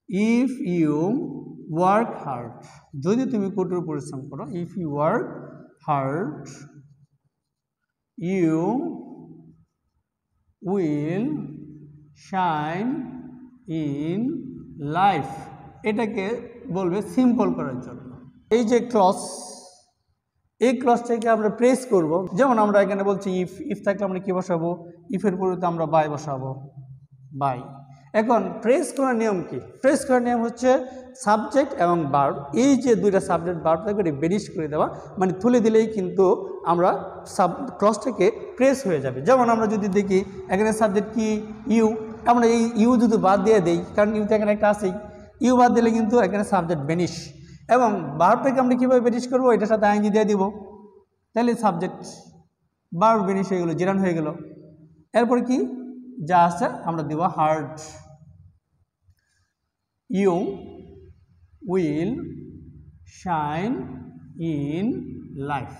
If you work hard, যদি তুমি কঠোর পরিশ্রম করো, if you work hard you will shine in life. এটাকে বলবে সিম্পল করার জন্য। এই যে ক্লজ, এই ক্লজটাকে আমরা প্রেস করব। যেমন আমরা এখানে বলছি ইফ, ইফ থাকলে আমরা কি বসাবো, ইফের পরিবর্তে আমরা বাই বসাবো, বাই। এখন প্রেস করার নিয়ম কি? প্রেস করার নিয়ম হচ্ছে সাবজেক্ট এবং ভার্ব, এই যে দুইটা সাবজেক্ট ভার্ব থাকবে বেরিশ করে দেওয়া, মানে তুলে দিলেই কিন্তু আমরা ক্লজটাকে প্রেস হয়ে যাবে। যেমন আমরা যদি দেখি এখানে সাবজেক্ট কি ইউ, আমরা এই ইউ যদি বাদ দিয়ে দেই, কারণ ইউ তো এখানে একটা আছেই, ইউ বাদ দিলে কিন্তু এখানে সাবজেক্ট বেনিশ। এবং ভার্বটাকে আমরা কীভাবে বেনিশ করবো, এটার সাথে আইনজি দিয়ে দিব, তাহলে সাবজেক্ট ভার্ব বেনিশ হয়ে গেলো, জিরান হয়ে গেল। এরপরে কি যা আছে আমরা দিব hard, you will shine in life.